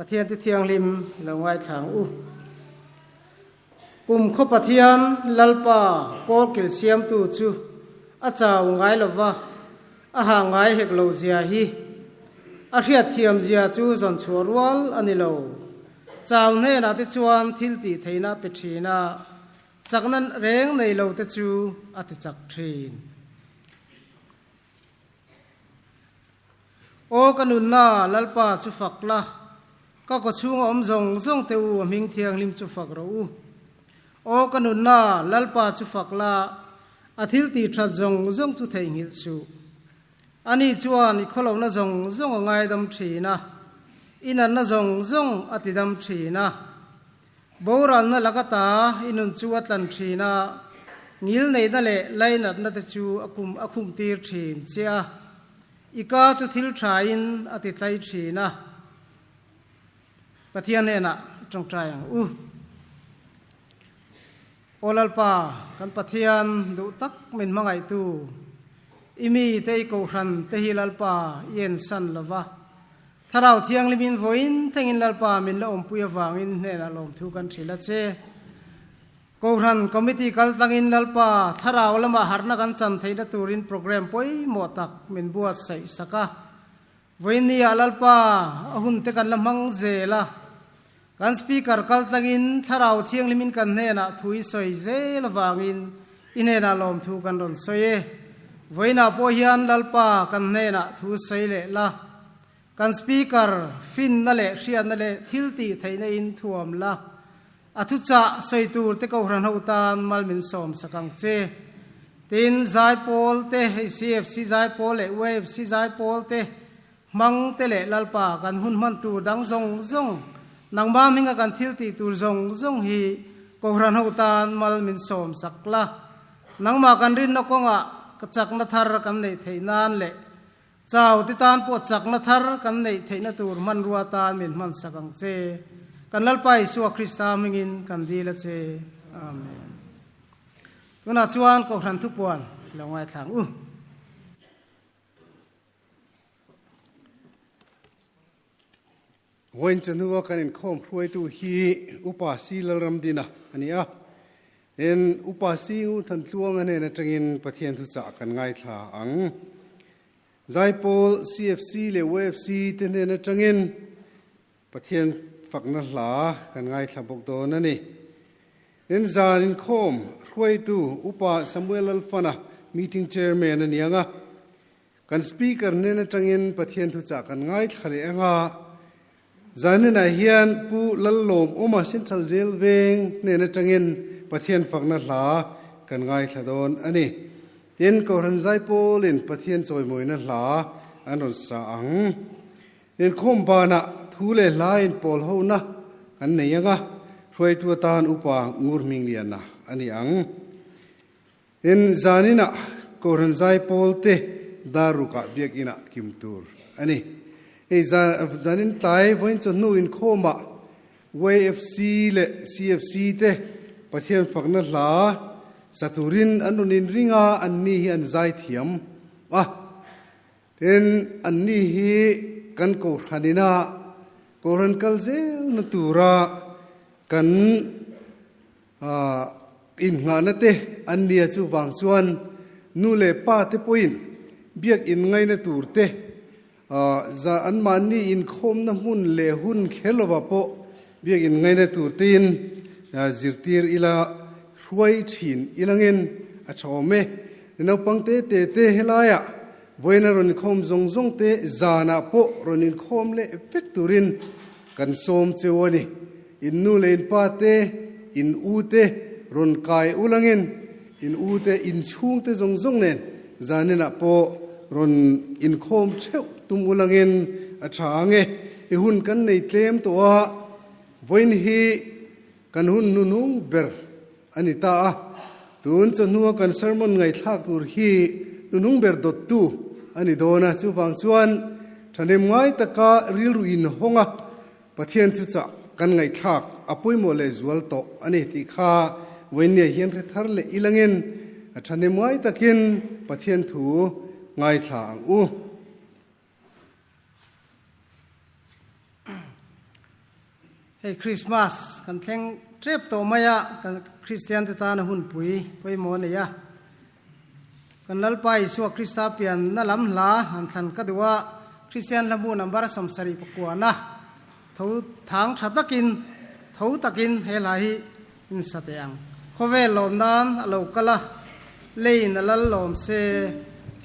ปะเทียนที่เทียงริมลงไว้ทางกุมขบปะเทียนลัลปาโกกิลเซียมตูจูอาจาวไงลวะอาหางไงเฮกโลเซียฮีอาเรียดเทียมเซียจูจนชัวรวลอันนี้โลจาวเนนาติจวนทิลติเทนาเปทรีนาจากนั้นเร่งในโลติจูอติจักทรีนโอกันุนนาลัลปาจุฟักละก็กช่วงอมจงจงเตวมิงเทียงลิมจุฟักรูโอกันุนนาลัลปาจุฟักละอาทิลตีทรัดจงจงจุเทงิลสูอันนี้จวนอีกคนเราน่าจงจงง่ายดำทรีนะอินันน่าจงจงอติดำทรีนะโบราณน่ะลักตาอินุนจวดลันทรีนะงิลในนั่นแหละไล่นัดนัดจูอาคุมตีทรีนเจ้าอีกาจะทิลทรายน์อติไลทรีนะปะเทียนเนี่ยนะจงใจโอลลปากันปะเทียนดูตักมินมังไอตูอิมีเตยโกรันเตหิลลปาเย็นสันละวะถ้าเราเทียงลิมินโวินเทงินลลปามินละอมปุยวางอินเนี่ยนะลมทุกันทรีละเจโกรันคอมมิตี้กัลตังอินลลปาถ้าเราละมาหาร์นักันจันเทนตูรินโปรแกรมป่วยหมดตักมินบวชใส่สักวินนี่ลลปาหุ่นเตกันละมังเจละกันสปีกเกอร์กัลตังอินถ้าเราเทียงลิมินกันเนี่ยนะทุยสวยเจละวางอินอินเนี่ยนะลมทุกันรอนสวยวินาโพฮิอันลลปากันเนี่ยนะทุสวยเลยละกันสปีกเกอร์ฟินนั่นแหละเชียนนั่นแหละทิลตีไทยในอินทวมละอทุจ่าสวยตูร์เตกเอาหรันหูตานมัลมินสอมสักังเจตินไซโพลเตCFCไซโพลเลเวฟซีไซโพลเตมังเตเลลลปากันหุ่นมันตูดังซงนังบ้ามิงกันทิลตีตูซงฮีกหรันหูตานมัลมินสอมสักละนังมากันรินนกงะกจักนัทารกันในไทยนานเลเจ้าติตานปวดจักนัทารกันในไทยนตูร์มันรัวตานมินมันสักังเจกันลัลไปสัวคริสตามิงินกันดีละเจอาเมนตุนาจวนกหรันทุกวันลงไว้ทางวันจันทร์ว่ากันอินข้อมพรวยตัวฮีอุปาสีลรำดินะอันนี้เอ็นอุปาสีอุทันตัวงันเนี่ยจังอินประเทศทุจักกันง่ายท่าอังไซโพล CFC เลว WFC เทนเนี่ยจังอินประเทศฝักนั่นหลากันง่ายท่าบกโดนั่นนี่เอ็นจานินข้อมพรวยตัวอุปาสมุเอลอัลฟานะ meeting chairman นั่นยังกันสปีกเกอร์เนี่ยจังอินประเทศทุจักกันง่ายท่าเลยจานี่นะเฮียนผู้ลัลลมอมาเซ็นทรัลเจลเวงเนี่ยนะจังอินประเทศฝั่งนั้นหลากันง่ายขดอนอันนี้เต็นก็รันใจโพลินประเทศจอยมวยนั้นหลาอันนั้นสังเต็นคมบานะทูเลลายน์โพลหูนะอันนี้ยังช่วยตัวตานอุปางูมิงเลียนนะอันนี้อังเต็นจานี่นะก็รันใจโพลเตดารุกะเบียกินะคิมตูร์อันนี้จานินตายวันจันทร์อินโคมา WFC และ CFC เตประเทศฝั่งนั้นหลาสตูรินอันนู้นริงาอันนี้อันใจเทียมเห็นอันนี้กันโกรธนินาโกรันกัลเซลนตูระกันอินงานเตอันนี้จูวางส่วนนู่เลป้าเตปอินเบียกอินไงนตูร์เตจะอันมันนี่อินคมน้ำหุ่นเล่หุ่นเคลบะโปเบียกินไงในตัวตีนจิรตีร์อิลาช่วยถิ่นอิลังเงินอาชาวเมเราปังเตเฮลายะวันนั้นรนิคมซงเตจานาโปรนิคมเล่เอฟเฟกตูรินกันสมเจวนี่อินนูเลนปาเตอินอูเตรนกายอุลังเงินอินอูเตอินชุงเตซงเนนจานินาโปรนอินคมเชวตุมอุลังเงินอาชาเงไอหุ่นกันในเตมตัววันฮีกันหุ่นนุ่งเบอร์อันนี้ตาตุนจะนัวกันเซอร์มอนไงทักตัวฮีนุ่งเบอร์ดตูอันนี้โดนนะจูฟังชวนท่านเอ็มไงตะการิลรุอินหงะประเทศทุจักกันไงทักอปุยโมเลจวลโตอันนี้ที่ข้าวันนี้เห็นแค่ทาร์เลอิลังเงินท่านเอ็มไงตะกินประเทศถูไงทาง ให้คริสต์มาสกันเทงเทรปโตมายะกันคริสเตียนตานหุ่นปุยไปโมนี่ยะกันลัลไปสัวคริสตาเปียนนั่นลำลาหันทันก็ดูว่าคริสเตียนลำบุนัมบาร์สมสรีปกวนะทูทางชัดตะกินทูตะกินเฮลัยอินสเตียงขเวลลมนานอโลกละเลยนั่นลัลลมเซ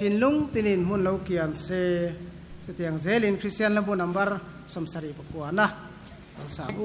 หินลุงตินินหุ่นโลเกียนเซสเตียงเซลินคริสเตียนลำบุนัมบาร์สมสรีปกวนะสาธุ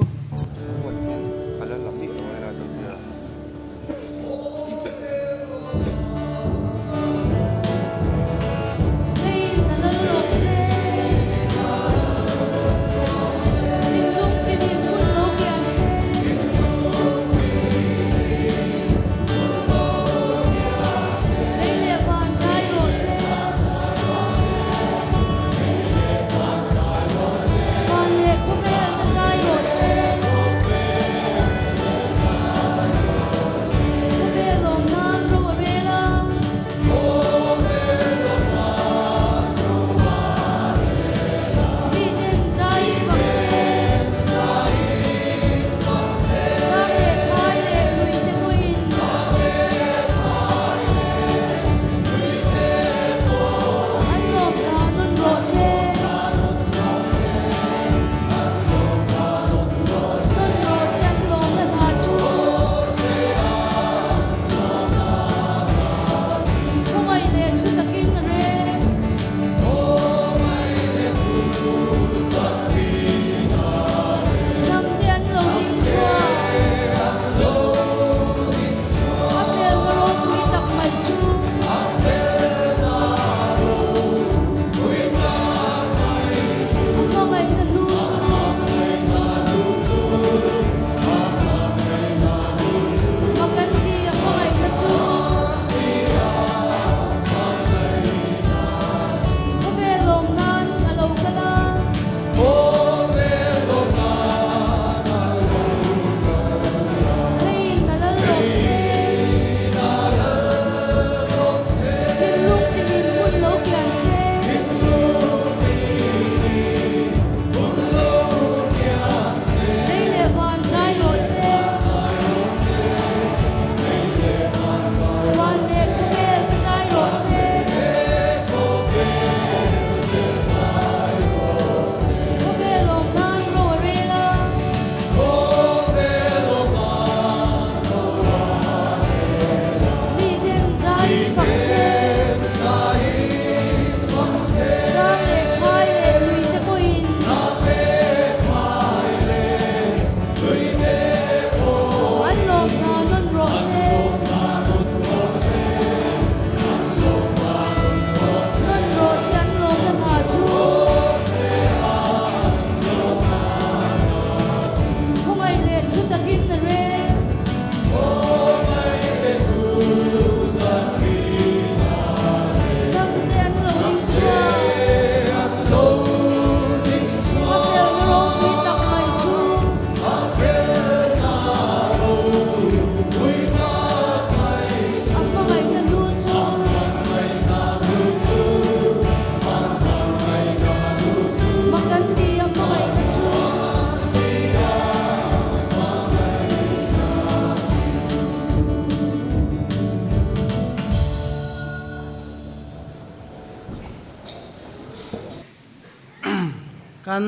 กัน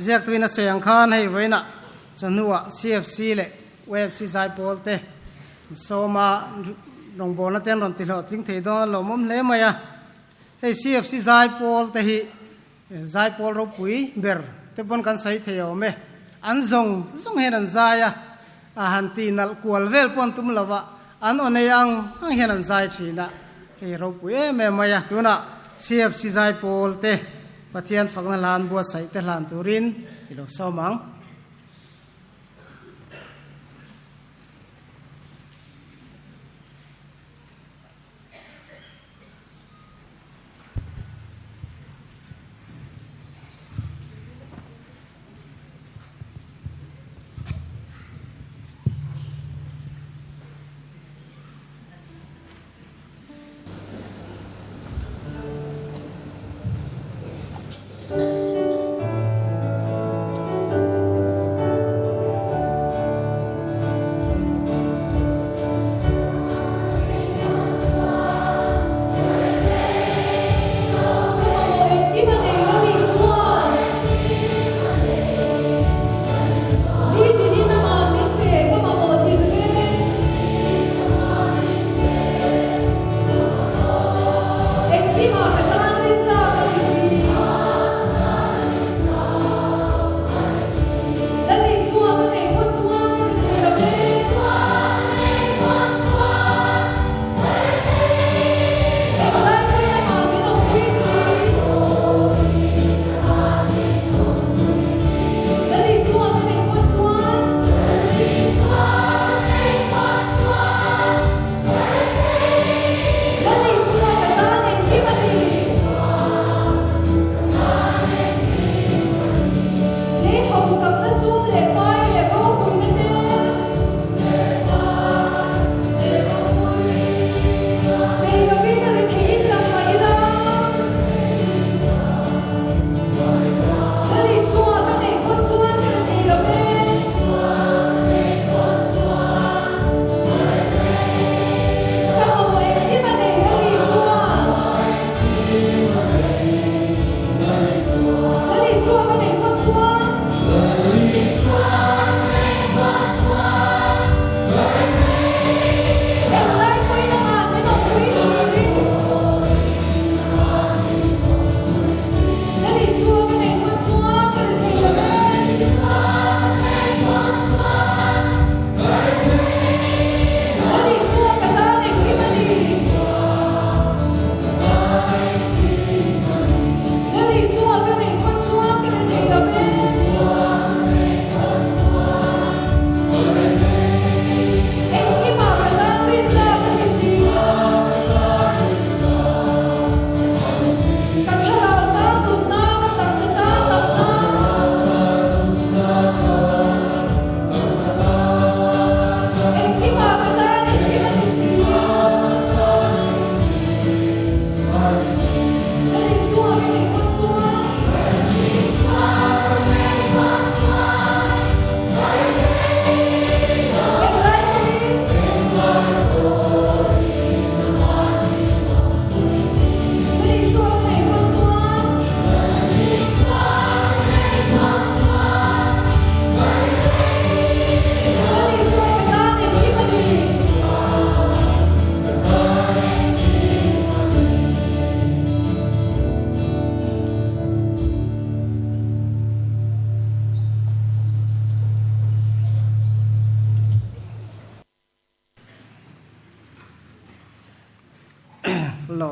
เรียกตัวนักเสียงข้านให้ไว้นะสนุก CFC เลยเว็บซีไซโพลเตโซมาลงบอลนั่นเต้นรอนติดหอดทิ้งเทดอนหลอมเล่มาอ่ะให้ CFC ไซโพลเตhi ไซโพลรูปุยเบอร์เตปนกันใส่เที่ยวไหมอันซงเห็นอันใจอ่ะหันตีนัลกวลเวลปนตุ้มละวะอันอันยังเห็นอันใจชีนะให้รูปุยแม่มาอ่ะตัวน่ะ CFC ไซโพลเตปะเทียนฝักนลานบัวใส่เตลานตุรินอิโลสมัง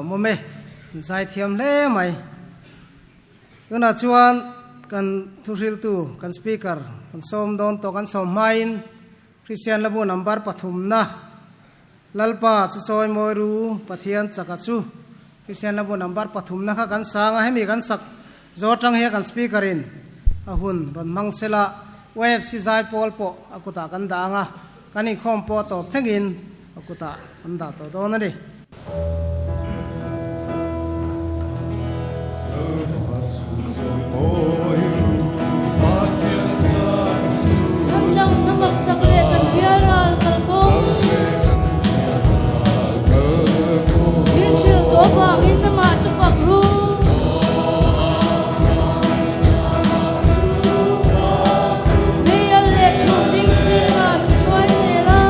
โมเมใจเทียมเล่ไหมตัวน่ะชวนกันทุริลตูกันสปีกเกอร์กันสมดอนต่อกันสมไมน์คริสเตียนระบุนัมบาร์ปฐุมนะลัลปาจุซอยมวยรูปะเทียนจักรจูคริสเตียนระบุนัมบาร์ปฐุมนะคะกันสางให้มีกันสักจอจังเฮกันสปีกเกอร์อินอาหุนรอนมังเซลาเวฟซิไซปอลโปอากุตากันดางะกันอีกข้อมปอตอบทั้งอินอากุตาอันดาตัวโดนนั่นดิSandang na magtaklikan biyaral kalkong Windshield ko bangin na matsupak room May election ding sila Shoy sila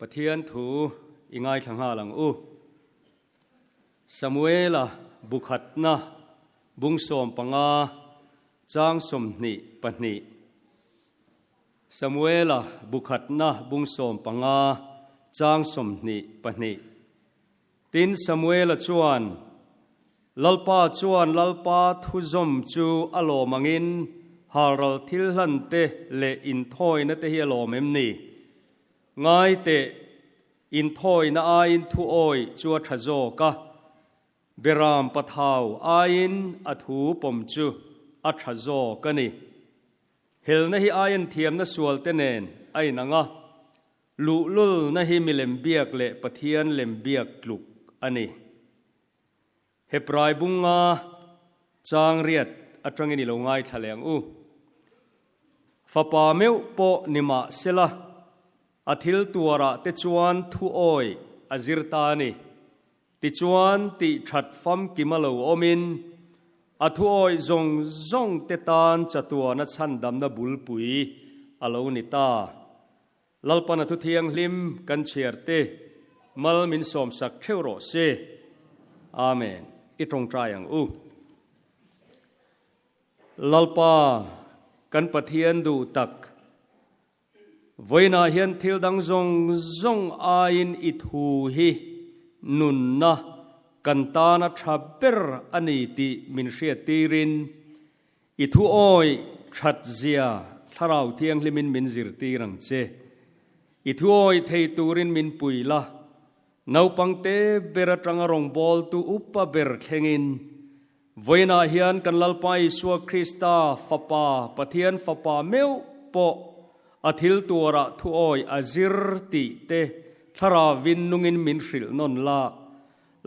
ปะเทียนถูอีง่ายทั้งห้าหลังสมุเอลบุขัดนะบุงสมปังอา จางสมนิปนิสมุเอลบุขัดนะบุงสมปังอาจางสมนิปนิตินสมุเอลจวนลลปาจวนลลปาทุจมจูอโลมังอินฮารัลทิลลันเตเลอินทอยนเตฮิอโลเมมนีง่ายเตอินทอยนาอาอินทุโอยจัวทะโจกะเบรามปะทาวอาอินอัทูปมจูอัทะโจกันนี่เฮลนะฮิอาอินเทียมนะสวลเตเนนไอนังะลุลุลนะฮิมิเลมเบียกเลปะเทียนเลมเบียกลุกอันนี้เฮปรายบุงงาจางเรียดอัตรังอินิลงไงทะเลงอูฟะปาเมวโปนิมาเซลาอาทิลตัวระเตจวนทุโอยอจิรตานีติจวนติชัดฟัมกิมาโลอมินอาทุโอยจงเตตานจัตัวนัชันดำนบุลปุยอโลนิตาลลปนทุเทียงลิมกันเชียร์เตมัลมินสมสักเทวโรเซอาเมนอิตรงใจอย่างอูลลปากันปะเทียนดูตักวันเฮียนทิลดังจงอาอินอิทูฮีนุนนะกันตานะทับเบรอันนี้ติมินเชียตีรินอิทูโอยชัดเซียทาราวเทียงลิมินมินจิรตีรังเจอิทูโอยเทตูรินมินปุยละนาวปังเตเบรตรังรองบอลตูอุปเบรเขงินวันเฮียนกันลลปายสัวคริสตาฟปาปะเทียนฟปาเมวโปอาทิลตัวระทุโอยอาจิรติเตทาราวินนุงินมินสิลนนลา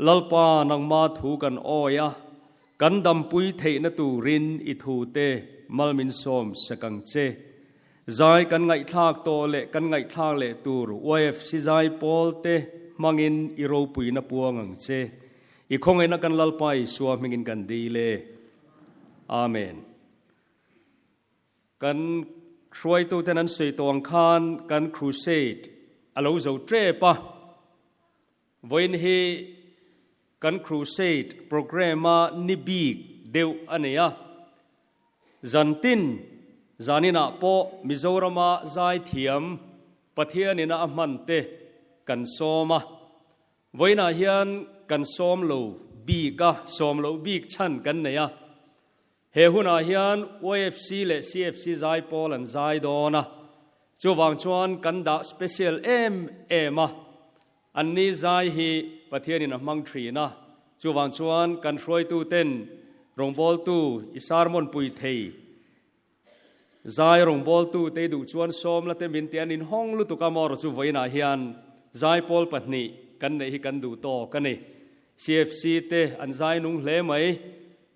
ลลปานังมาถูกันโอยะกันดำปุยเทนตูรินอิทูเตมัลมินสมสกังเจใจกันไงทากโตเลกันไงทากเลตูรวฟซิใจปอลเตมังอินอิโรปุยนปัวงังเจอีคงเอ็นกันลลปายสัวมิงินกันดีเลอาเมนกันช่วยตัวนั้นสื่อตัวอังคารกันครูเซดอารมณ์จะเจ็บปะวันนี้กันครูเซดโปรแกรมมานิบีกเดียวอันนี้จันตินจานินาโปมิโซรามาใจเทียมปะเทียนินามันเตกันโซมาวันนี้เฮียนกันโซมโลบีกะโซมโลบีกชันกันเนี่ยเฮหุนาเฮียน OFC และ CFC ใจปอลันใจโดนะจูวังชวนกันดา specialมาอันนี้ใจฮีประเทศนี้นะมังทรีนะจูวังชวนกันช่วยตู้เต้นรงบอลตู้อิสารมนปุยเทยใจรงบอลตู้เตดูชวนส้มและเต็มบินเตียนินห้องลุตุกามอร์จูวัยนาเฮียนใจปอลปัตนีกันในฮิกันดูโตกันนี่ CFC เตอันใจนุ่งเล่ไหม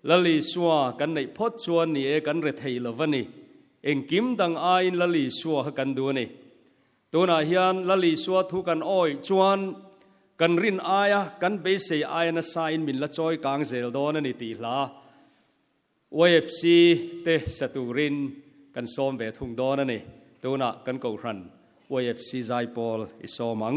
ลลีสัวกันในพดชวนนี่กันเรทัยลวันนี่เองกิมดังอาอินลลีสัวกันดูนี่ตัวนาเฮียนลลีสัวทุกันอ้อยชวนกันรินอายะกันเบสอายนะสายมินละจอยกางเซลโดนนี่ตีลา OFC เตสตูรินกันซ้อมเบทุงโดนนี่ตัวน่ะกันกูรัน OFC ใจปอลอิสอมัง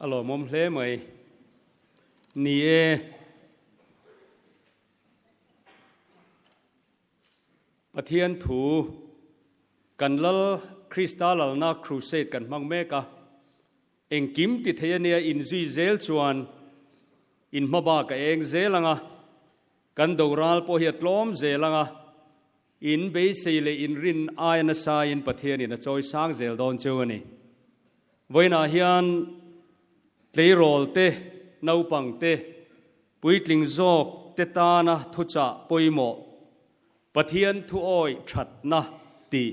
อลอมมเพลไหมนี่ประเทียนถูกันลคริสตัลนาครูเซดกันมังเมกะเองกิมติเทียเนียอินซุยเซลชวนอินมาบากเองเซลังะกันดูรัลโพเฮตลอมเซลังะอินเบสเลอินรินอายนาซาอินประเทียนนะจอยสร้างเซลดอนเจวนี่วันน่ะเฮียนเลโรลเตนาปังเตปุยลิงโจกเตตานะทุจ่าปุยโมประเทียนทุอ้อยฉัดนะตี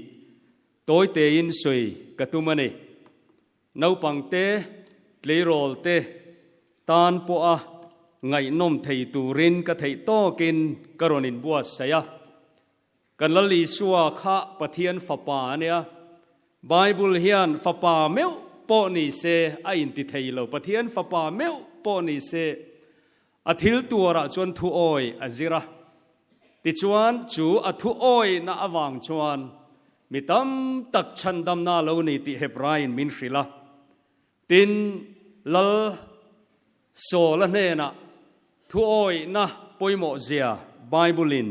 โดยเตยินสวยกตุมันนี่นาปังเตเลโรลเตตานปัวไงนมไทยตูรินกะไทยโตกินกรณินบัวเสียกันละลีสัวข้าประเทียนฝาป่าเนี่ยไบเบิลเฮียนฝาป่าเมวปอนี่เซไออินติไทยเราประเทียนฝาป่าเมวปอนี่เซอาทิลตัวระจวนทุอ้อยอจิระติจวนจูอทุอ้อยน่าอวังจวนมิตามตักชันดำนาเลวนี่ติเฮบรายมินฟิละตินลลโซละเนนะทุอ้อยนะปอยโมเซียไบเบิลิน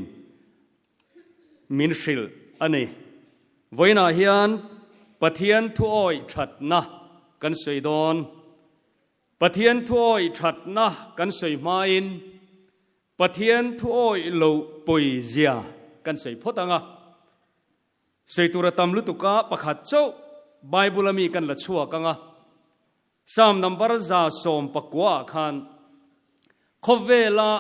มินฟิลอันนี้วันน่ะเฮียนประเทียนทุอ้อยฉัดนะกันสวยดอนประเทียนทุอ้อยฉัดนะกันสวยมาอินประเทียนทุอ้อยโลปุยเซียกันสวยพอตังะสวยตุระตำลุตุกะประคัดเจ้าไบเบิลมีกันละชัวกังะสามนัมบาร์ซาสมปะกัวขันขเวลา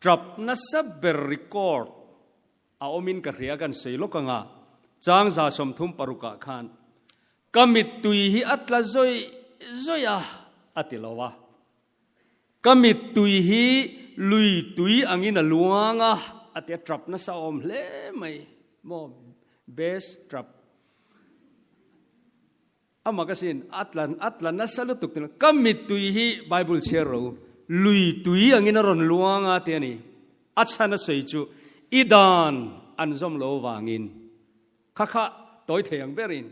ทรัพย์นัสเบอร์รีคอร์ดเอาอมินกันเรียกันสวยลูกังะจางซาสมทุมปรุกะขันกามิดตุยฮิอัตลาซอยอัติลาวะกามิดตุยฮิลุยตุยอังอินลวงะอัติทรัพย์นัสอมเล่ไม่โมเบสทรัพย์อามาก็สินอัตลันนัสลุตุกตินกามิดตุยฮิไบเบิลเชื่อเราลุยตุยอังอินรอนลวงะเตียนี่อัชนะสวยจูอีดานอันซอมโลวางินข้าตัวเทียงเบริน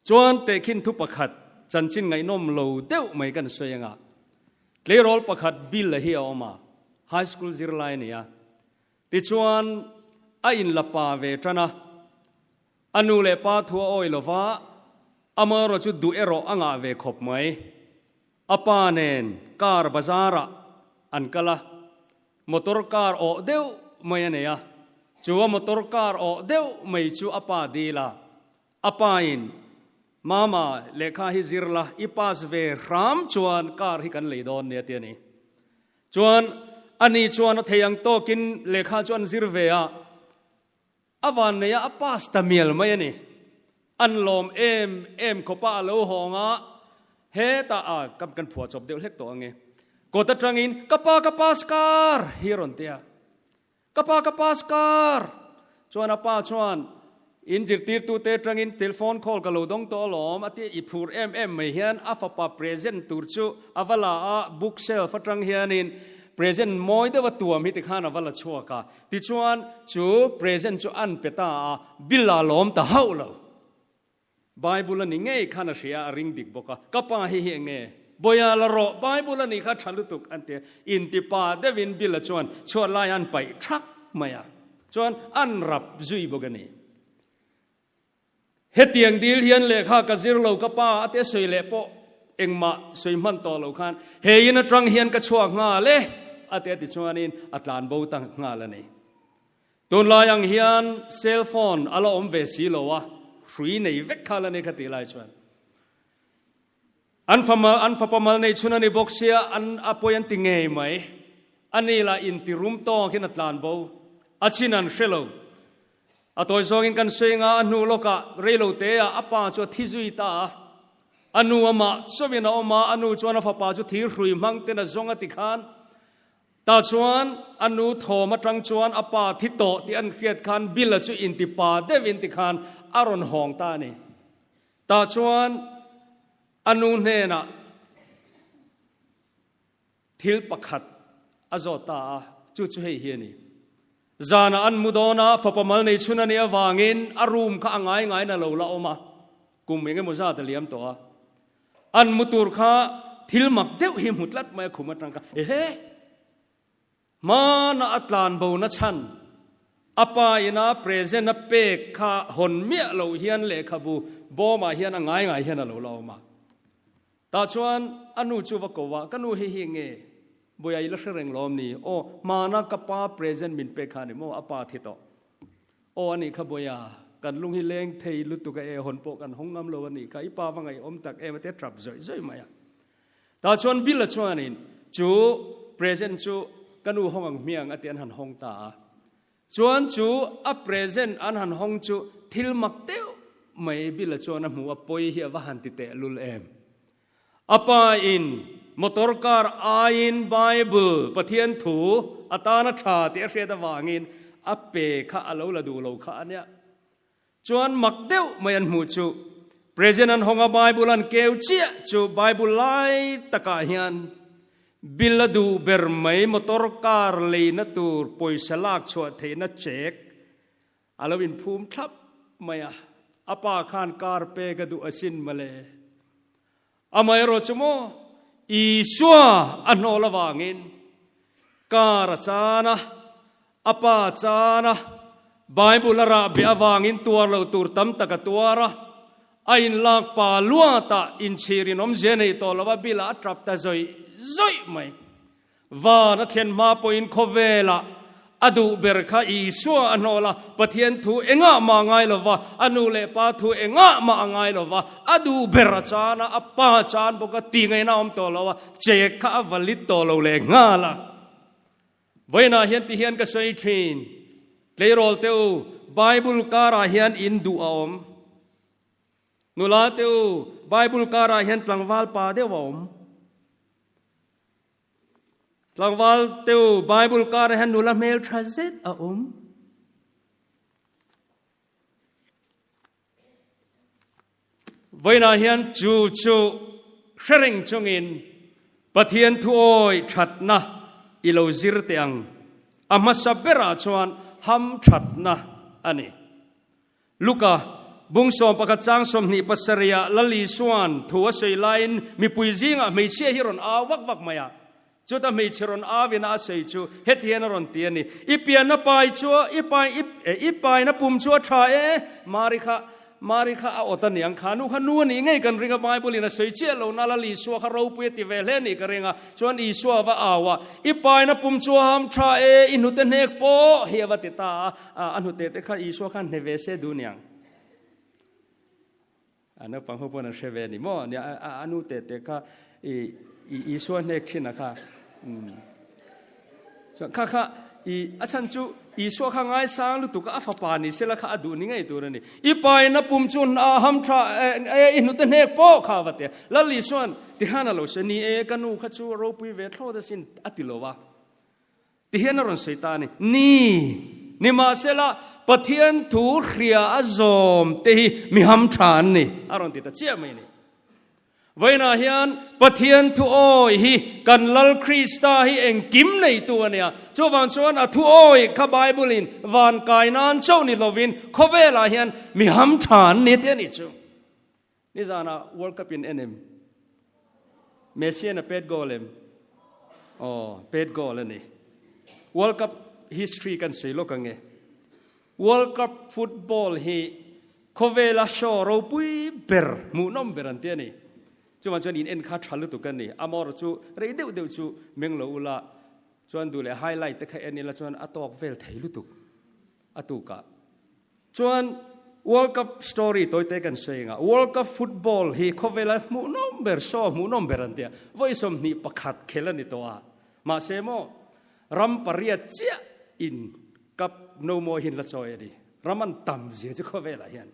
จวนเตคินทุประคัดจันชินไงนมโลเดียวไม่กันสวยงาเลโรลประคัดบิลละเฮียออกมาไฮสคูลซิร์ไลน์เนี่ยติจวนไออินละปาเวทนะอนุเลปาทัวโอยลวะอามารจุดดูเอโรอ่างเวขบไหมอปาเนนการบาซาระอันกะละมอเตอร์คาร์โอเดียวไม่เนี่ยจูว่ามอเตอร์คาร์โอเดียวไม่จูอปาดีละอปาอินมาเลขาฮิซิรละอีปาสเวรามจวนการฮิกันเลยดอนเนี่ยเตียนี่จวนอันนี้จวนเทียงโตกินเลขาจวนซิรเวียอวันเนี่ยอปาสตามิลไม่นี่อันลมเอ็มขบปะโลหงะเฮตากำกันผัวจบเดียวเล็กตัวไงกดตรังอินกปาสการฮิรอนเตียกปาสการจวนอปาจวนอินจิตตีตัวเตตรังอินเทลโฟนคอลกะโลดงโตหลอมอติอีพูร์ไม่เฮียนอาฟปาเพรเซนตูร์จูอาวลาบุ๊กเซลฟัตรังเฮียนินเพรเซนมอยเดวตัวมิติขานอวลาชัวกาติจวนจูเพรเซนจูอันเปตาบิลลาลอมตาเฮาโลไบเบิลนี่ไงขานเสียริงดิกบอกกปาเฮียงเงบอยาลารอไบเบิลนี่ข้าชัลุตุกอันเตอินติปาเดวินบิลจวนชวนลายันไปทรักมาจวนอันรับจุยบกันนี่เฮตียงดีเฮียนเลขากระซิรโลกป้าอเตสวยเล่ปเอ็งมาสวยมันต่อโลคันเฮียนตรังเฮียนกระชวกงาเล่อเตติชวนินอัตลานบูตังงาละนี่ตุนลายังเฮียนเซลโฟนอลอมเวสีโลวะฟรีในเวกคาละนี่คติลายชวนอันฟามัลในชุนันบอกเสียอันอปอยันติเงยไหมอันนี้ละอินติรุมโตกินอัตลานบูอาชินันเชโลอตัวจงอินกันเสียงอนุโลกะเรโลเตียอปาจวทิจุยตาอนุอามาสวินาอมาอนุจวนฟ้าปาจวทิรุยมังเตนจงอติขานตาจวนอนุโทมาตรังจวนอปาทิโตที่อันเกียรติขานบิลจุอินติปาเดวินติขานอารอนหองตานี่ตาจวนอนุเนนะทิลปักขัดอโจตาจุจุเฮียนี่จานาอันมุดอนาฟปมัลในชุนันเนี่ยวางินอารุมข้างไงน่ะเราละออกมากุมยังไงมุซาตะเลียมตัวอันมุตุรข้า ทิลมักเดียวหิมหุดลัดมาขุมตังกะเฮ้มานาอัตลานบูนัชันอปายนาเปรเซนเปกข้าหนเมียเราเฮียนเลขบูบอมาเฮียนง่ายเฮียนเรามาตาชวนอนุจูวกว่ากันนูเฮียงเงบุยายลักษณะล้อมนี้โอมานักป้าเปรเซนบินเปกขานิโมอปาทิโตโออันนี้ขบุยากันลุงฮิเลงเทยลุตุกเอหนโปกันหงงามโลวันนี้กันอีป้าว่าไงอมตักเอมาเตะทรับจ่อยมาตาชวนบิลชวนนี่จูเปรเซนจูกันนูห้องเมียงอเตียนหันห้องตาชวนจูอัปเปรเซนอันหันห้องจูทิลมักเตียวไม่บิลชวนหัวปอยเฮียวหันติเตลุลเอมอปาอินมอเตอร์คาร์อินไบเบิลปะเทียนถูอัตานาชาเตียเรียดวางินอัปเปข้าอโลละดูโลข้าเนี่ยจวนมักเดียวไม่อันหูจูเปรเซนันฮงอาไบเบิลันเกวเจียจูไบเบิลไลตะกาเฮียนบิลดูเบอร์ไม่มอเตอร์คาร์เลยนัตูร์ปอยสลากชัวเทนัเจกอาลวินภูมิทับไม่อะอปาขานการเปกดูอสินมาเลยอเมริกาโมอีชัวอันโนละวางินการจานะอปาจานะไบเบิลระเบียวางินตัวเราตูร์ตั้มตะกตัวระอินลากปาลัวตาอินชีรินอมเจเนตอลวะบิลาทรับตาzoi mai va na thian ma po in khovela adu berkha isua anola pathian thu enga ma ngai lova anu le pa thu enga ma ngai lova adu berachana appa chan boka tingai na om to lova chekha valit to lo le nga la voina hian ti hian ka sei thin leirol teu bible kara hian in du om nula teu bible kara hian tlangwal pa de om Langwal teu Bible kar han nula mail transit a Voina hian chu sharing chungin pathian thu oi thatna ilo zir teang amasabera chuan ham thatna ani Luka bungsom pakachang som ni pasaria lali swan thuwa seilain mi puizinga mei che hiron awak maya Chuta mei chiron avina sei chu hetian ron tiani ipian na pai chu ipai na pum chu tha marikha a otan yang khanu ni ngai kan ringa bible na sei che lo na la li so kha ro pu ti vele ni ka ringa chuan I so wa awa ipai na pum chu ham tha inute nek po hewa ti ta anute te kha I so khan ne ve se dunyang ana pang ho pon se ve ni mo ni anute te kha I so nek china kha so kha I asan chu I so kha ngai sang lu tu ka fa pa ni se la kha adu ni ngai tu ni I pai na pum chun a ham tha inu te ne po kha wa te la li son ti hana lo se ni kanu kha chu ro pui ve thlo da sin atilowa ti hena ron seitani ni ma se la pathian thu khria azom te mi ham than ni aron ti ta chia mai ni Voina hian pathian thu oi hi kan lal Krista hi eng kim nei tu ania chuwan chuan a thu oi kha Bible in van kainan chau ni lovin khovela hian mi ham than ni te ni chu ni zana World Cup in enem Messi na pet golem pet goal ani World Cup history kan sei lo kange World Cup football hi khovela show ro pui ber mu nom beran te ni chuan in en kha thalu tu kan ni amor chu rei deu chu menglo ula chuan du le highlight te kha en la chuan atok vel theilu tu atuka chuan World Cup story toy te kan senga World Cup football hi khovela mu number an tia voisom ni pakhat khelani towa ma semo ram pariat chia in kap no mo hin la choi di raman tam je chu khovela hian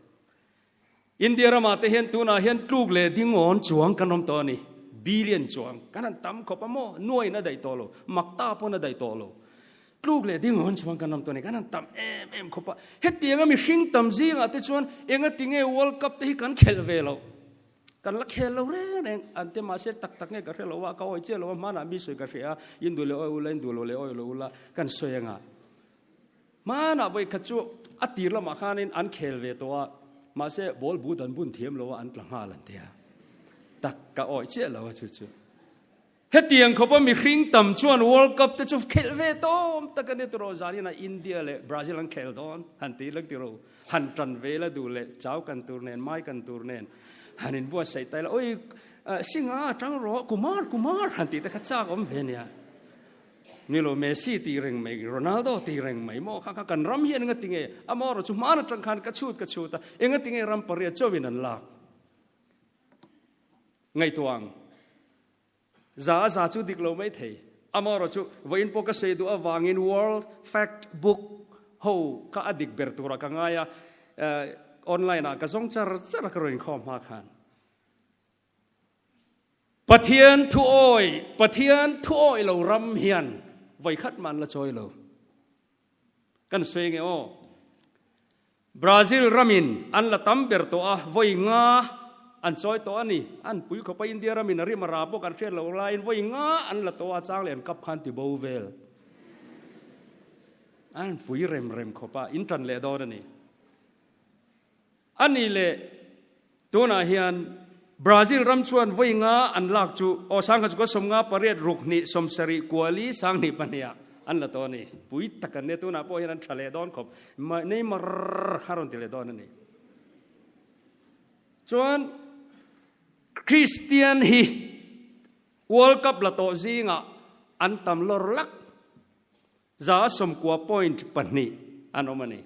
India rama te hian tuna hian tluk le dingon chuang kanom to ni billion chuang kanan tam khopa mo nuai na dai tolo makta po na dai tolo tluk le dingon chuang kanom to ni kanan tam em khopa hetianga mi hring tam zinga te chuan enga tinge World Cup te hi kan khel ve lo kan la khel lo re neng ante ma se tak nge ka khelo wa ka oi che lo ma na mi soi ka ria in du le oi ula in du lo le oi lo ula kan soyenga ma na voi khachu atir la ma khanin an khel ve toมาเสบอลบูดันบุญเทียมเราว่าอันปลังหาลันเทียตักกะอ้อยเชี่ยเราว่าชุ เฮตียงเขาพอมีคริงต่ำชวน World Cup แต่จุดเคลเวโต้แต่กันเนี่ยตัวเราจานี่นะอินเดียเลยบราซิลลังเคลดอนหันตีลักติโรหันจันเวลดูเลยเจ้ากันตูเนนไม้กันตูเนนหันอินบัวใส่ใจแล้วโอ้ยสิงห์จังรอกุมารหันตีแต่ขัดซากอมเพเนี่ยนี่เราเมสซี่ตีเร่งไม่โรนัลโดตีเร่งไม่โม่ข้ากันรำเฮียนงั้นติงเออมอร์จุมาร์จังคันกระชูดเองงั้นติงเอรำปริยเจ้าวินันลักไงตัวงซาจูดิกเราไม่เทอมอร์จุวันพวกเสดูอวางอิน World Fact Book โฮข้าอดิกเบอร์ตัวกันไงออนไลน์นะก็ส่งจาระกระดิ่งข้อมาขันปะเทียนทุโอยเรารำเฮียนไว้ขัดมันละจอยเรากันสวยไงโอบราซิลรามินอันละตั้มเบอร์ตัวไว้งาอันจอยตัวนี้อันปุยเข้าไปอินเดียรามินอริมาราบกันเชื่อเราไลน์ไว้งาอันละตัวจ้างเลียนกับคันติโบเวลอันปุยเร็มเข้าไปอินทันเลดอร์นี่อันนี้เลยตัวน่าเฮียนบราซิลรำชวนไว้งาอันลักจูโอสังกัจก็สมงาปริยรุกนี่สมสริกัวลีสังนิปัญญาอันละตัวนี้ปุยตะกันเนี่ยตัวน่าพอเห็นอันทะเลดอนขบมาในมารคารอนทะเลดอนนี่ชวนคริสเตียนฮี World Cup ละตัวซิงะอันตำลอลักจะสมกัว point ปันนี้อันออกมานี่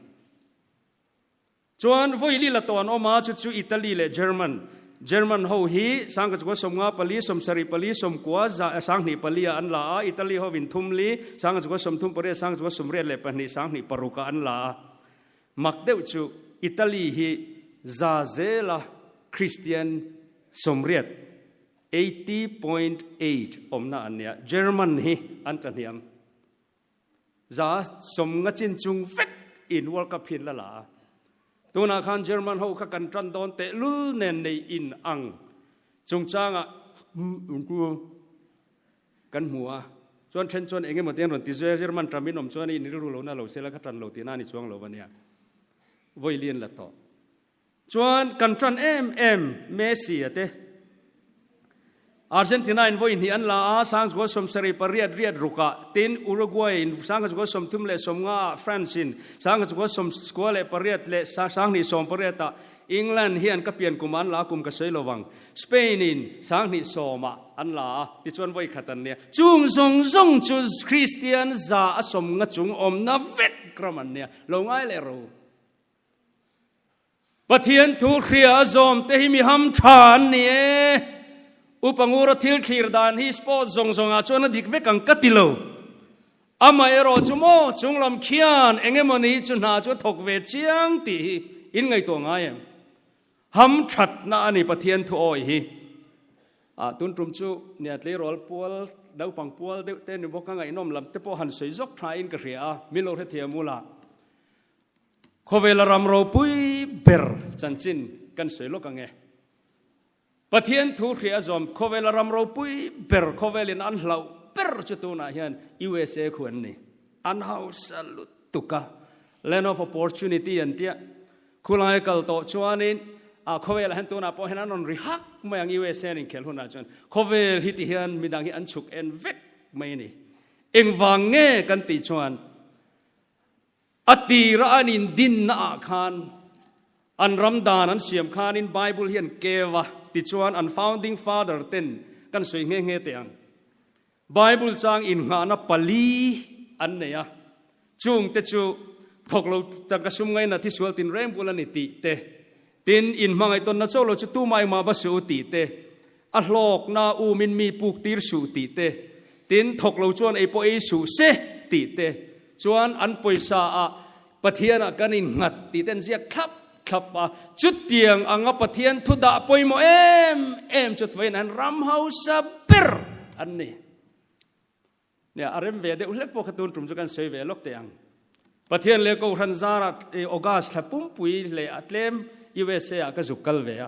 ชวนไว้ลีละตัวอันออกมาจุดอิตาลีและเยอรมันเขาฮีสังกัจก็สมงาปลีสมสริปลีสมกัวสังนิปลีอันลาอิตาลีเขาวินทุมลีสังกัจก็สมทุมปรีสังกัจก็สมเรียนเลปนีสังนิปรุกอันลามักเดวจูอิตาลีฮีซาเซลาคริสเตียนสมเรียน 80.8 อมนาอันเนี้ยเยอรมันฮีอันตันยังซาสมงจินจุงเฟกอินวอลกับพินละลาตัวนักขันเยอรมันเขาขักันจันโดนเตลุลเนนในอินอังจงจ้างอ่ะกูกันหัวชวนเช่นชวนเองหมดเรื่องที่เยอรมันทำมินอมชวนนี่รู้แล้วนะเราเสร็จแล้วก็จันเราตีน่านี่ช่วงเราวันเนี้ยวัยเรียนละต่อชวนกันจันเอ็มเมสซี่เต้อาร์เจนตินาอินวัยนี้อันละสังกัจสมสริปเรียดรุกะตินอุรุกวัยสังกัจสมทุมเลสมงาฟรานซินสังกัจสมสกัวเลปเรียดเลสังนิสมปเรียดตาอังกฤษเฮียนก็เปลี่ยนกุมันลากุมก็ใช้ระวังสเปนินสังนิสมาอันละที่ชวนวัยขัดอันเนี่ยจุงจุคริสเตียนซาสมงจุงอมนาเวทกระมันเนี่ยลงไงเลยรู้ปะเทียนทุกเรียจอมเตหิมีฮัมชานเนี่ยอุปงูรทิลขีรดานฮิสปอซงอาชวนดิกเวกังกัติโลอามาเอโรจุโมจุงลำเขียนเองมันนี้จุนาจุทกเวเชียงตีอินไงตัวง่ายฮัมชัดน่าอันนี้ปะเทียนทุโอยฮีตุนตรุมจูเนี่ยเลโรลปัวดาวปังปัวเดเต้นบอกกันไงน้อมลำเตปหันสวยจกทายอินกระเรียมิโลเทเทียมูลาโคเวลารำโรปุยเบอร์จันจินกันสวยโลกังเงปะเทียนทุกเรียจอมโคเวลารำโรปุยเบอร์โคเวลินอันเหลาเบอร์จุดตัวน่ะเห็น USA ควรนี่อันเฮาสลุตุกะ land of opportunity อันเดียคุณไอ้กัลโตชวนินโคเวลเห็นตัวน่ะพอเห็นอันนนริฮักมาอย่าง USA นี่เคลหุ่นน่ะจนโคเวลฮิติเห็นมีดังที่อันฉุกเอ็นเวกไม่นี่เอ็งวางเง่กันติชวนอตีระอันินดินนาคานอันรำดานันเสียมคานินไบเบิลเฮียนเกวะติชวนอัน founding father เต็นกันสวยเงี้ยเตียงไบเบิลจางอินงานะปลีอันเนี่ยจุงเตจูถกเราจังกระชุมไงนะที่สวลตินเร่มบุลนิติเตตินอินมังไอตนนะโจเราจะตู้ไม่มาบสุติเตอัลโลกนาอูมินมีปุกตีร์สุติเตตินถกเราจวนไอโปเอสุเซติเตจวนอันปอยซาปะเทียนกันอินงัดติเตนเสียครับจุดเตียงอังปะเทียนทุดาปอยโมเอ็มจุดไว้นั้นรำเฮาสเปอร์อันนี้เนี่ยอารมณ์เวเดอุเล็กพวกตุนตรุมจุกันเสวยเวลกเตียงปะเทียนเลโกรันซาร์ออกัสทับปุ่มปุยเลอัตเลมUSA ก็จุกลเวีย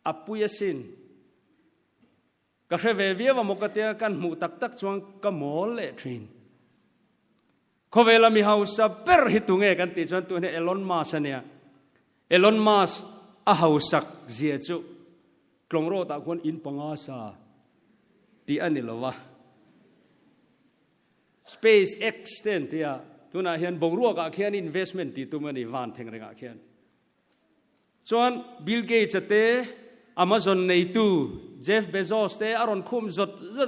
อับปุยสินก็เสวยเวียว่ามุกเตียกันหมู่ตักจวงก็โมเลทรินเขาเวลามีเฮาสเปอร์ฮิตุงเอกันติจวนตัวนี้เอลอนมัสเนี่ยเอลอนมัสเฮาสักเสียจุกลงโรตาคนอินปังอาซา ตีอันนี้หรอวะ SpaceX เต็นที่อ่ะตัวน่ะเห็นบ่งรัวกับเขียน investment ที่ตัวมันนี่วานเทงเรงกับเขียนส่วน Bill Gates เตะ Amazon ในตู้ Jeff Bezos เตะอารอนคุมจ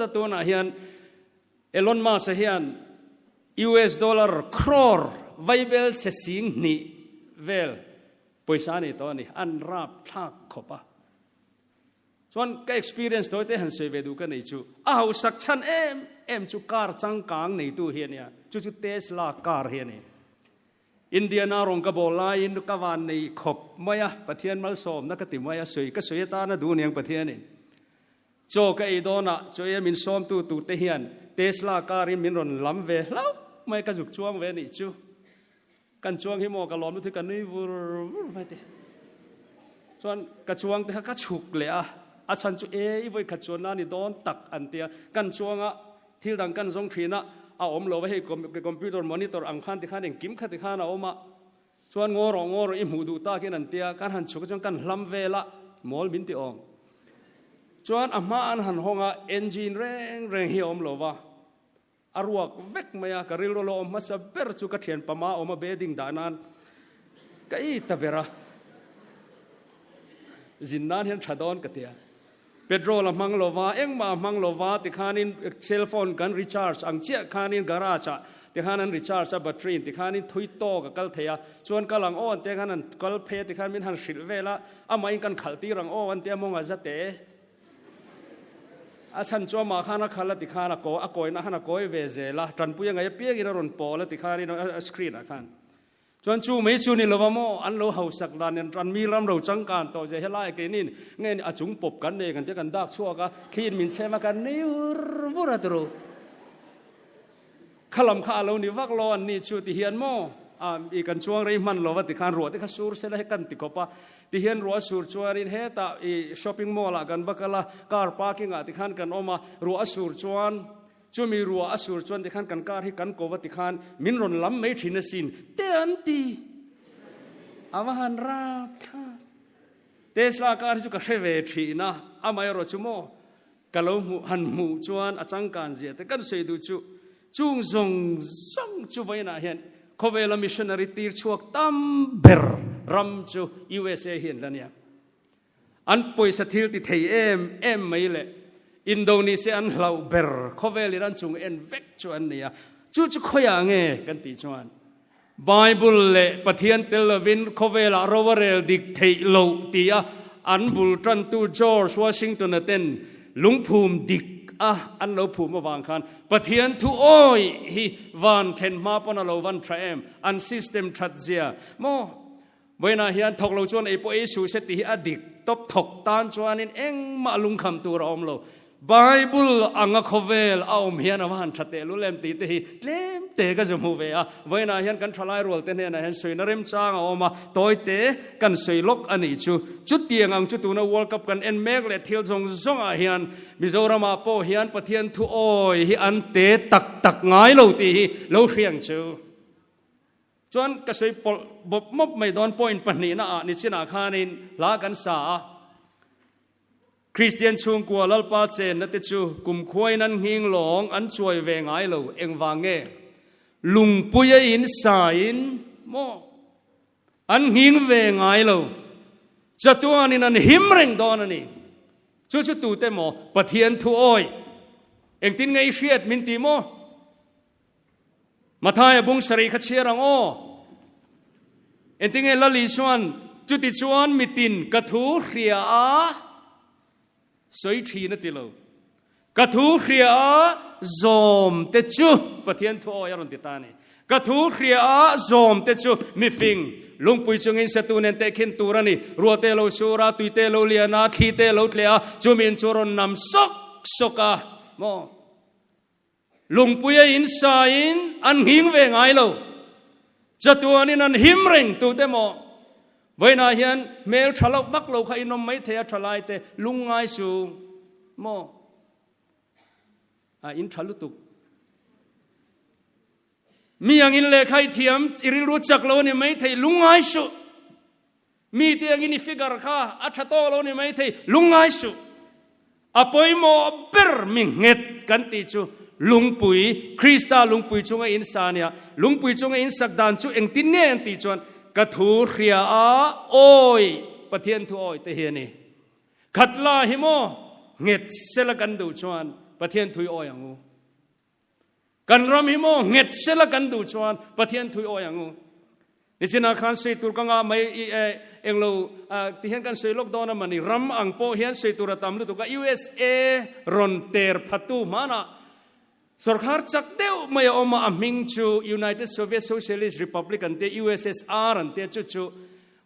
ดตัวน่ะเห็น Elon Musk เห็น US dollar crore ไวเบลเสสิงนี่เวลปอยสานี่ตัวนี้อันรับทักขบปะส่วนก็ experience ตัวเตะหันเสวดูกันในจูสักชั้นเอ็มจูการจังกังในตู้เฮียเนี่ยจูเทสลาการเฮียนี่อินเดียนารงกบอลายนุกวันในขบมายะประเทศมัลสอมนักติมายะสวยก็สวยตานะดูเนี่ยประเทศนี่โจก็ไอโดนะโจยมินสอมตู้เทียนเทสลาการิมินรอนล้ำเวแล้วไม่กระจุกช่วงเวนี่จูกันช่วงที่โมกล้อมรู้ถึงกันนี่วูไม่เตะส่วนกระช่วงที่เขาก็ฉุกเลยอาชันจูอีไว้ขัดชวนนั่นนี่โดนตักอันเตียกันช่วงที่ดังกันทรงทีน่ะเอาอมโลไว้ให้คอมพิวเตอร์มอนิเตอร์อังคารที่ข้าเองกิมขัดที่ข้าน่ะอมส่วนงอรอิมูดูตากินอันเตียการหันฉุกจนกันลำเวละมอลบินติองส่วนอามาอันหันห้องเอนจินแรงเฮียอมโลวะอารวกเวกมายากริลโลอมมาสเปรจุกเทียนปมาอมมาเบดิงดานันก็อีตะเบระจินนันเห็นชาดอนกเตียเปโตรละมังโลวาเอ็งมามังโลวาติขานินเซลโฟนกันรีชาร์จอังเจียขานินการาชะติขานันรีชาร์จแบตเตอรี่ติขานินทุยโตกับกัลเทียส่วนกำลังอ้อนติขานันกัลเพติขานินหันสิลเวละอามาอินกันขัลตีรังอ้อนเตียมงอาจจะเตะอาฉันจัวมาขานักขัลติขานักโกอโกยนักขันโกยเวเซละจันปุยยังไงเปียกินรอนโปละติขานินสกรีนอาคันจวนจูไม่จูนี่เราว่าโมอันเราเฮาสักลานเนี่ยรันมีรำเราจังการต่อใจให้ไล่กันนี่เงี้ยอาจุงปบกันเองกันเจ้ากันดักชั่วก็ขีดมินเชมากันนี่วุระตรูขลังข้าเรานี่วักลอนนี่ชูติเฮียนโมอีกันช่วงไรมันเราว่าติการรัวติการสูรเสร็จให้กันติกบปะติเฮียนรัวสูรชัวรินเฮตาอีช้อปปิ้งมอลล์กันบักละการพาร์กิ้งติการกันออกมารัวสูรชวนจูมีรัวอสูรชวนติขันกันการให้กันโกวติขันมินรอนล้ำไม่ถินสินเตอันตีอาวหันราบเตสลาการจุกเรเวทีนะอามายรจุโมกะโลหูหันหูชวนอาจังการเสียแต่กันเสียดูจูจุงซงซังจูไว้นะเห็นโคเวลมิชชันนารีตีช่วงตั้มเบรรัมจู USA เห็นแล้วเนี่ยอันป่วยสถิลติเทเอ็มไม่เลยอินโดนีเซียนเราเบรโคเวลิรันจุงเอ็นเวกชวนเนี่ยจูขยังเงกันติชวนไบเบิลเล่ปะเทียนเตลวินโคเวลาโรเวเรลดิกเทโลตียอันบุลตรันตูจอร์จวอชิงตันเต็นลุงภูมิดิกอันเราภูมิมาวางคันปะเทียนทุโอยฮีวันเทนมาปนเราวันทรมอันซิสเต็มทรัดเซียโมเวนาเฮียนทกเราชวนไอปอเอสูเสติอดิกตบถกตานชวนนินเอ็งมาลุงคำตัวเราอมโลไบเบิลอังกอเวลเอาเมียนวันชัดเตลุเลมตีเตhiเลมเตก็จะมูเวียไว้นาเห็นกันทลายรัวเตเนี่ยนะเห็นสวยนริมจางเอามาตัวเตกันสวยลกอันนี้จูจุดเตียงอังจุดตัวนั้นวอลกับกันเอ็นเมกเลทิลจงจงอาเฮียนมิโซรามาโปเฮียนปะเทียนทุโอยฮิอันเตตักง่ายเราตีเราเรียงจูจวนก็สวยบบมบไม่โดนปอยน์ปนีนะนิสินาคานินลากันสาคริสเตียนช่วงกัวลลปาเจนนัตจูกุมควยนั้นหิงหลงอันช่วยเวงไอเราเอ็งวางเงลุงปุยอินสายนโมอันหิงเวงไอเราจัตัวนี้นั้นหิมเร่งดอนนี่ช่วยตูเตโมปะเทียนทุโอยเอ็งตินไงเชียดมินติโมมาทายบุงสรีขเชียรังโอเอ็งตินไงละลิชวนจุติชวนมิตินกระทูเรียสวยทีนั่นติโลกระทูเรียโจมเตจูปะเทียนทัวยารุนติตานีกระทูเรียโจมเตจูมิฟิงลุงปุยจงอินเสตูเนนเตขินตูรานีรัวเตโลชูราตุยเตโลเลียนาขีเตโลเลียจูมินจูรนนำสกะโมลุงปุยอินสาอินอันหิงเวงไอโลจัตัวนี้นั้นหิมเร่งตูเตโมเวนาเฮียนเมลทะเลาะบักเราใครนมไม่เทียทลายเตลุงไงสูโมอินทะลุตุกมีอย่างอินเลใครเทียมอิริรู้จักเราเนี่ยไม่เทียลุงไงสูมีที่อย่างอินฟิกร์ข้าอัชโตเราเนี่ยไม่เทียลุงไงสู apoi mo ber minget kan ti chu lungpui Krista lungpui chunga insania lungpui chunga insakdan chu engtin nge an ti chuan ka thu ria a oi pathian thu oi te hiani khatla hi mo nget sela kan du chuan pathian thui oi angu kan ram hi mo nget sela kan du chuan pathian thui oi angu ni china khan sei tur kanga mai englo ti hian kan sei lok dona mani ram ang po hian sei tur atam lu to ka USA ron ter phatu mana sarkar chak deu mai oma aming chu United Soviet Socialist Republic an te USSR an te chu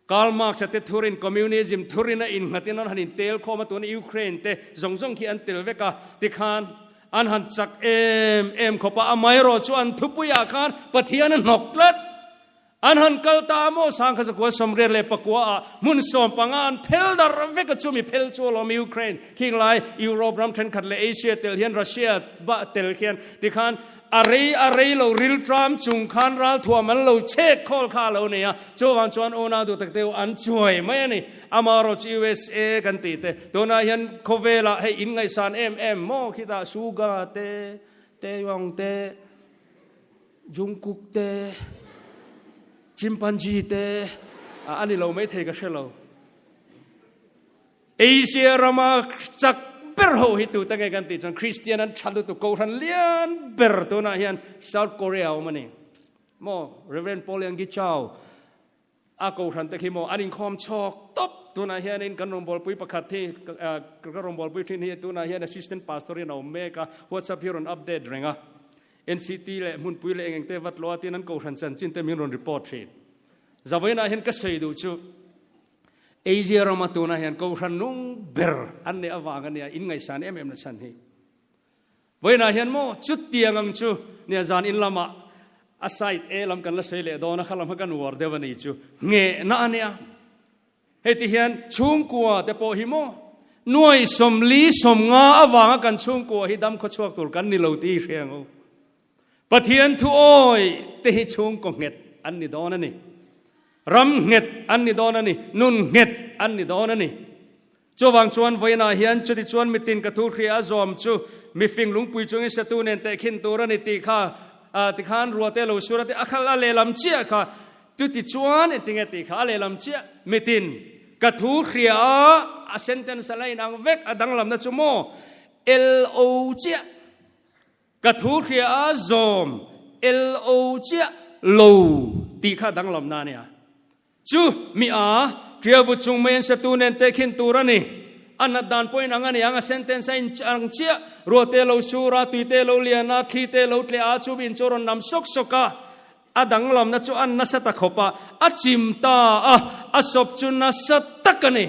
Karl Marx te thurin communism thurina in ngatin an hanin tel khoma ton Ukraine te zongjong ki an tel veka ti khan an han chak em khopa amai ro chu an thupuya khan pathian noklat an han kalta mo sang kha ko somre le pakwa mun som pangan phel dar veka chu mi phel chu lo mi Ukraine king lai Europe ram thren khat le Asia tel hian Russia ba tel hian ti khan array lo ril tram chung khan ral thua man lo che khol kha lo ne ya chowang chuan ona du tak teu an chuai mai ni amaro USA kan ti te dona hian khovela he in ngai san mo khita suga te yong te jungkuk te chimpanzee te ani lo mai thei ka shelo Asia rama chak ber ho hi tu tangai kan ti chang Christian an chalu tu ko ran lian ber to na hian South Korea mani mo Reverend Paul yang gi chau a ko ran te khi mo anin khom chok top tu na hian in kan rombol pui pakhat thi ka rombol pui thin hi tu na hian assistant pastor in Omega WhatsApp here on update renga NCT le mun pui le engeng te wat lo tin an ko ran chan chin te min ron report thit zawena hian ka sei du chu Asia ramatuna hian ko ran nung ber an ne awang ania in ngai san na san hi voina hian mo chut tiangam chu nia zan in lama aside lam kan la sele dona khalam kan war devani chu nge na ania heti hian chung kwa te po hi mo nuai somli som nga awanga kan chung kwa hi dam kho chuak tur kan ni lo ti hrengo pathian thu oi te hi chung ko nget an ni dona ni ram nget an ni dona ni nun nget an ni dona ni chowang chuan voina hian chuti chuan mitin ka thu khria zom chu mi fing lungpui chung i satu nen te khin tur ani ti khan ruate lo surate akhal ale lam chia kha tuti chuan etinge ti kha ale lam chia mitin ka thu khria a sentence line ang vek adang lam na chu mo lo chia ka thu khria a zom lo chia lo ti kha dang lam na nia chu mi a tria bu chung men sa tu nen te khin turani anadan point angani anga sentence in ang chia rote lo sura tuite lo liana khite lo tle a chu bin choron nam sok soka adang lam na chu an na sa ta khopa a chimta a sop chu na sa takani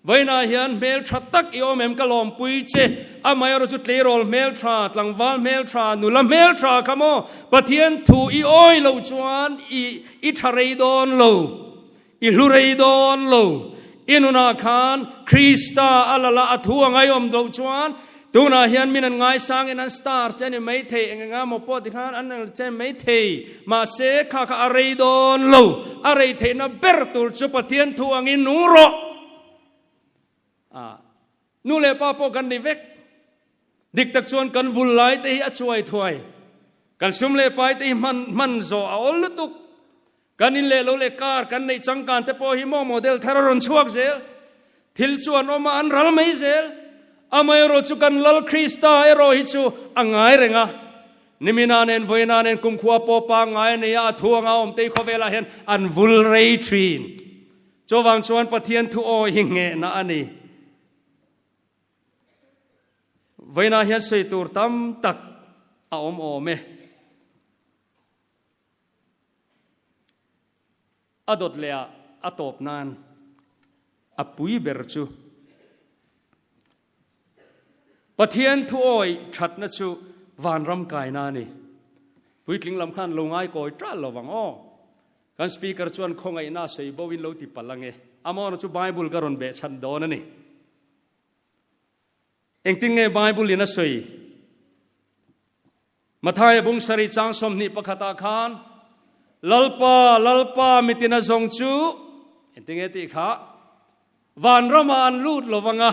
voina hian mel thatak i omem kalom pui che a mayro chu tle rol mel tha tlangwal mel tha nula mel tha kamo pathian thu i oi lo chuan i tharei don lo i hlurei don lo inuna khan Krista alala athua ngai om do chuan tuna hian minan ngai sang in an star chen mai thei enga mo po ti khan an chen mai thei ma se kha arei don lo arei thei na ber tur chu pathian thu angin nuro nu le pa po kan ni vek dik tak chuan kan vul lai te hi a chuai thuai kan sum le pai te man zo a ol tuk kan in le lo le kar kan nei changkan te po hi mo model thararon chuak zel thil chuan oma an ral mai zel amai ro chu kan lal Krista ero hi chu angai renga nimina nen voina nen kum khua po pa ngai ne ya thuanga om te khovela hen an vul rei thin chowang chuan pathian thu o hi nge na ani voina hian sei tur tam tak a om ome adot lea atop nan apui berchu pathian thu oi that na chu van ram kai na ni puitling lam khan longai koi tra lowang o kan speaker chuan khongai na sei bowin lo ti palange amon chu bible karon be chan don ani engting nge bible ina sei mathai bung sari chang som ni pakhata khan lalpa mitina zong chu engting e ti kha van rama an lut lowanga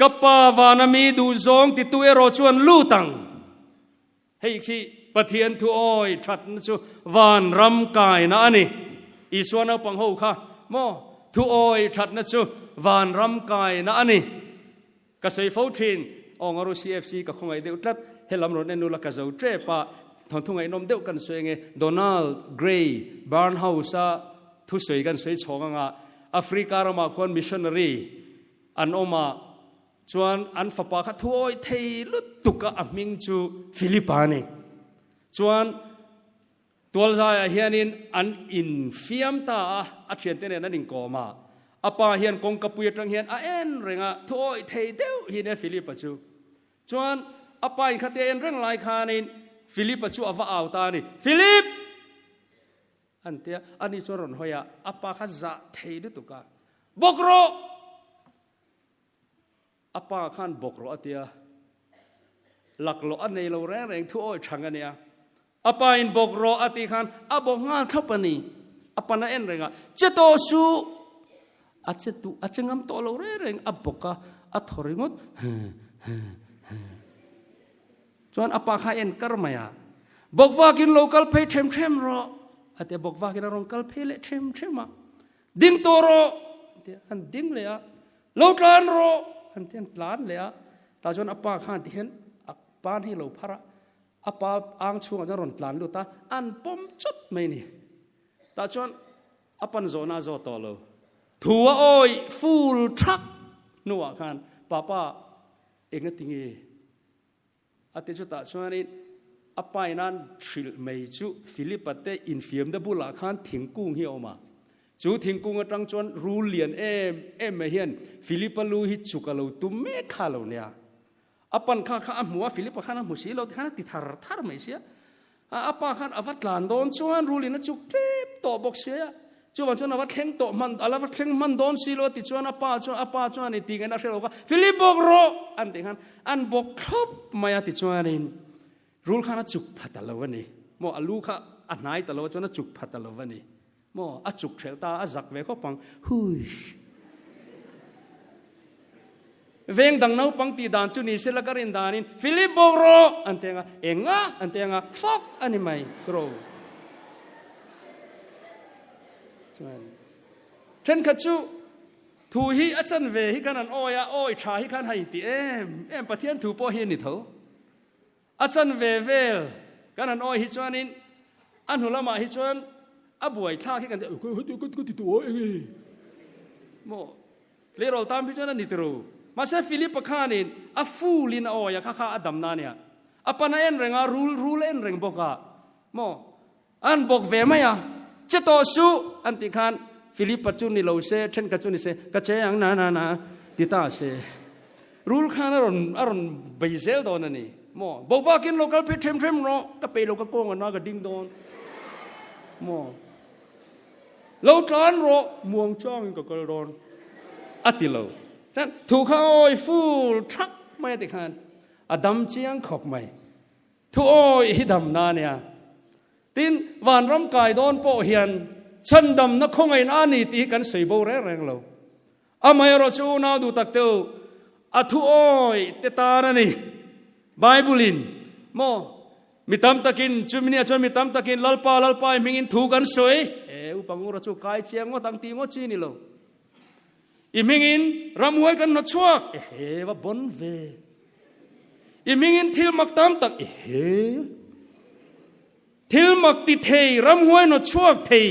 กับป่าวานามีดูซงติตัวเอโรชวนลู่ตังให้ขี้ปะเทียนทุอ้อยชัดนะจูวานรำกายนะนี่อีส่วนเอาปังหูค่ะโมทุอ้อยชัดนะจูวานรำกายนะนี่ก็ใส่ฟูทินองอรุ CFC กับคงไอเดียวตัดเฮลัมรถในนูลักกะเจ้าเจ็บปะทางทุ่งไอ้นมเดียวกันสวยไงโดนัลด์เกรย์บาร์นเฮาส์ทุสวยกันสวยชงงะแอฟริกาเรามาคนมิชชันนารีอันออกมาจวนอันฝปาขัดถ้วยเทลุตุกะอมิงจูฟิลิปปินส์จวนตัวใจเฮียนินอันอินฟิมตาอาเชียนเตเนนั่นอิงกอมาอาปาเฮียนกงกปุยจังเฮียนเอ็นเรงะถ้วยเทเดียวเฮียนฟิลิปปินส์จวนอาปาอินขัดเอ็นเรื่องลายคานินฟิลิปจูอวาอาวตานี่ฟิลิปอันเตียอันนี้ชวนรอนหอยอาปาขัดจะเทดุตุกะบกโรอาปาขันบกโรอันเตียหลักโลอันในเราแรงทั่วช่างกันเนี่ยอาปาอินบกโรอันตีขันอาบกงานทับปนีอาปาน่าเอ็นเรงะเจโตสูอาเจตุอาเจงามโตเราแรงอาบกะอาทอริงดจวนอาปาข้าเอ็นกระมายบอกว่ากินโลกาลเพย์เทมรออาแต่บอกว่ากินโลกาลเพย์เละเทมมาดิ้งตัวรออันดิ้งเลยอะโลกาลรออันที่อันล้านเลยอะแต่จวนอาปาข้าที่เห็นอาปาให้เราพระอาปาอ่างช่วงจะรอนล้านดูตาอันปมจุดไม่นี่แต่จวนอาปันโซนาโซโตโลถัวโอยฟูลทักนัวขันป้าเองก็ติงอาทิตย์จุดตาชวนนี้อาไปนั้นชิลไม่จูฟิลิปปินส์อินฟิมเดบุลาขันทิ้งกุ้งเหี่ยวมาจูทิ้งกุ้งก็ตั้งจวนรูเลียนไม่เห็นฟิลิปปินส์รู้ฮิจุกะเราตุ้มเมฆาเราเนี่ยอาปันข้าหัวฟิลิปปินส์ข้าหัวสีเราที่ข้าติดทาร์ไม่เสียอาปาข้าอาวัตลานโดนชวนรูเลียนจุกเต็บโตบอกเสียจวนจวนอาวัตเข่งโตมันอาวัตเข่งมันโดนสีเราติดชวนอาปาจวนนี่ตีกันนะเชื่อเราว่าฟิลิปบอกรออันที่ขันอันบอกครบไม่ติดชวนนี่รูลข้าน่าจุกพัดตลอดนี่โมอาลูข้าอันไหนตลอดจวนน่าจุกพัดตลอดนี่โมอาจุกเชลตาอาจักเวก็ปังฮุยเวงดังน้าปังตีดานจุนีเสลกรินดานินฟิลิปบอกรออันที่งันเองอันที่งันฟอกอันนี้ไม่กรอเช่นขัดจูทูฮีอาจารย์เวฮิกันอันโอยชาฮิกันให้ตีเอ็มปะเทียนถูปอเฮียนิเถอะอาจารย์เวลกันอันโอยฮิจวนินอันหุลามาฮิจวนอับวยท่าฮิกันก็ติดตัวเองโมเลโรตามฮิจวนันนิตรูมาเชฟิลิปข้านินอัฟูลินโอยข้าอดัมนาเนี่ยอัปนัยเอ็นเริงอารูลเอ็นเริงบอกอะโมอันบอกเวไหมอะเจโตสูอันติขันฟิลิปปัจจุนิโลเซเช่นกัจจุนิเซกัจเจยังนาติตาเซรูลข้าอารอนเบเซลโดนนี่โมบอกว่ากินโลกาลเพย์เทมรอก็ไปโลกาโกงกันนะก็ดิ้งโดนโมโลกาลรอม่วงจ้องก็กระโดนอัติโลฉันถูกเขาโอยฟูลทักไม่ติขันอดัมเจียงขบไม่ถูกโอยฮิดัมนาเนี่ยตินวันรำกายโดนโปเฮียนฉันดำนักคงไอ้นานี่ตีกันใส่โบแรงเราอาไม่รอชูนาดูตักเต้าอัทุโอยเตตานะนี่ไบเบิลินโมมิตามตะกินจุมิเนียจนมิตามตะกินลัลปามิงินถูกันสวยอุปังรอชูกายเชียงว่าตั้งตีงว่าจีนี่เราอีมิงินรำหวยกันนัดชัวว่าบนเวอีมิงินทิลมักตามตักทิลมักติเทยรำหวยนัดชัวเทย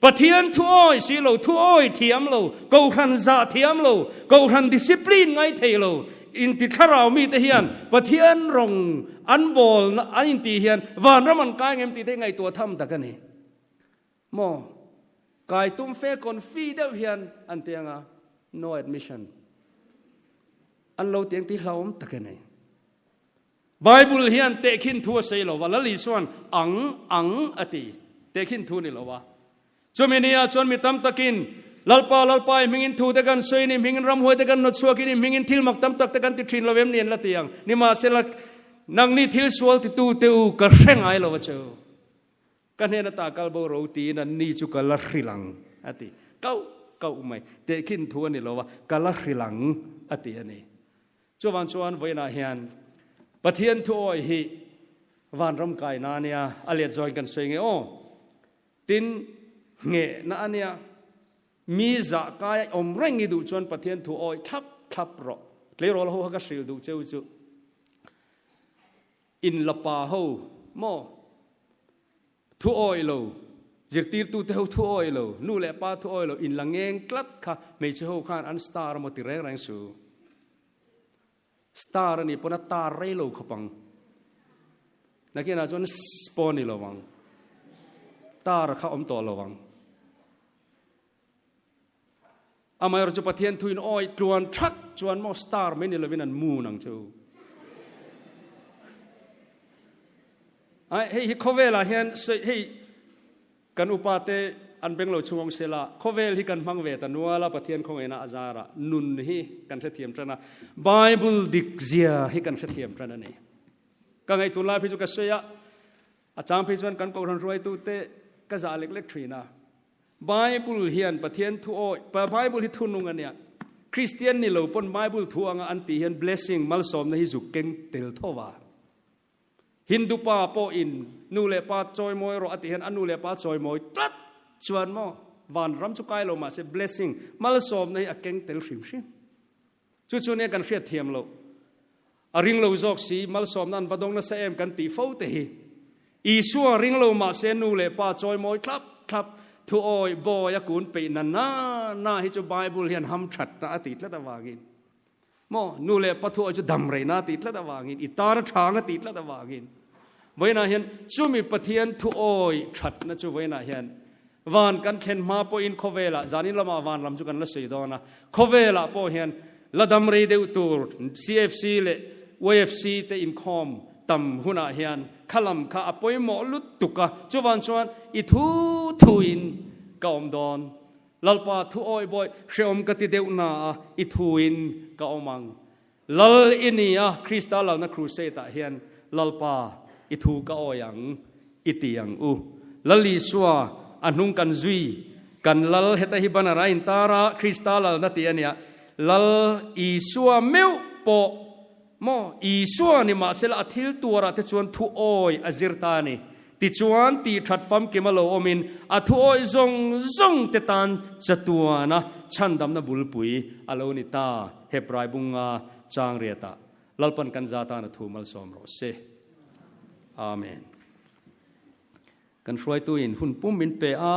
ปะเทียนทุอ้อยสิโลทุอ้อยเทียมโลกูขันซาเทียมโลกูขันดิสซิปลินไงเทยโลอินติขราวมีแต่เฮียนปะเทียนรงอันบอลอันอินติเฮียนวันรมันกายเงิมติได้ไงตัวทำตะกันนี่โมกายตุ้มเฟกอนฟีเดเฮียนอันเตียงno admission อันเราเตียงที่เราตะกันนี่ไบเบิลเฮียนเตะขินทัวเซโลว่าละลิส่วนอังอติเตะขินทัวนี่โลว่าจนมีเนี่ยจนมีตั้มตะกินลัลปามิงินทูตะกันสวยนี่มิงินรำหวยตะกันนดชัวกินนี่มิงินทิลมักตั้มตะกันติดทินละเวมเนียนละเตียงนี่มาเสลักนังนี่ทิลสวลติตูเตอูกระเร่งไอโลวะเจ้ากันเห็นตากาลโบรูตีนันนี่จุกาลริลังอติเก้าไม่เตะขินทัวนี่โลว่ากาลริลังอติอันนี้ chu wan chuan voina hian pathian thu oi hi van ram kai na nia aliat join kan swenge o tin nge na ania mi za kai om rengi du chuan pathian thu oi thap ro le rol ho ka sil du cheu chu in lapa ho mo thu oi lo jirtir tu te ho thu oi lo nu le pa thu oi lo in langeng klat kha me che ho khan an star mo ti reng su star ni pona tar re lo khapang nakina chuan spawn ni lo wang tar kha om to lo wang amai ro chu pathian thuin oi tluan thak chuan mo star me ni lovin an mu nang chu ai hei khovela hian hei kan upate an benglo chuang sela khovel hi kan mangve ta nuala pathian khongena azara nun hi kan thiam trana bible dikzia hi kan thiam trana ni ka ngai tunla phi chu ka seya acham phi chuan kan ko ran roi tu te ka za lek thrina bible hian pathian thu oi bible hi thunung ania christian ni lo pon bible thu anga anti hian blessing malsom na hi zu keng tel thowa hindu pa po in nu le pa choi moi ro ati hian anu le pa choi moi tlat chuan mo van ram chu kai lo ma se blessing malsom na hi a keng tel hrim chu ne kan hriat thiam lo a ring lo jok si malsom nan vadong na sa em kan ti fo te hi isu a ring lo ma se nu le pa choi moi klap thu oi bo ya kun pe na hi chu bible hian ham that na ati tla ta wangin mo nu le pa thu chu dam re na ti tla ta wangin itar thang ati tla ta wangin voina hian chu mi pathian thu oi that na chu voina hian van kan khen ma po in khovela zanin lama van lam chu kan la sei dona khovela po hian la dam re de tur cfc le wfc te in khom tam huna hian khalam kha apoi mo lut tuka chuwan chuan I thu in ka om don lalpa thu oi boy sheom ka ti deu na I thu in ka omang lal inia krista la na crusade ta hian lalpa I thu ka oyang itiang u lali suwa anung kan zui kan lal heta hi banara in tara krista la na ti ania lal I suwa meu po mo isua ni ma sel athil tuara te chuan thu oi azirtani ti chuan ti thatfam kemalo omin athu oi zong te tan chatuana chandam na bulpui aloni ta hebrai bunga changreta lalpan kan zata na thumal somro se amen kan hroi tu in hun pum min pe a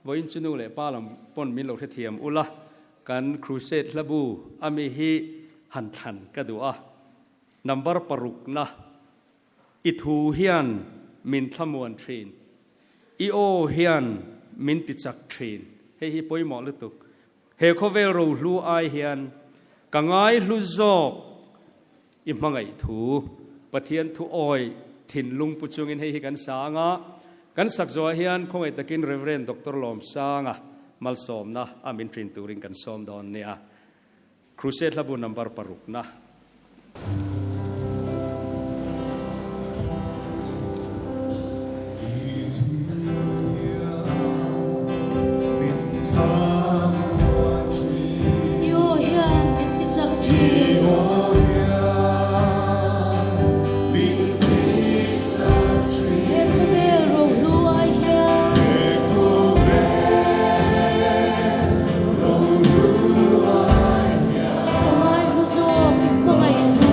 voin chunu le palam pon min lo thiam ula kan crusade labu ami hi han than ka du a number paruk na ithu hian min thamuan thin I o hian min tichak thin he hi poimo lutuk he khovel ro hlu ai hian kangai hlu zok I mangai thu pathian thu oi thin lung puchungin he hi kan sanga kan sakzo hian khongai takin reverend dr lom sanga malsom na amin trin turing kan som don nia crusade labu number paruk na Mai hu zo ki pa ngai thu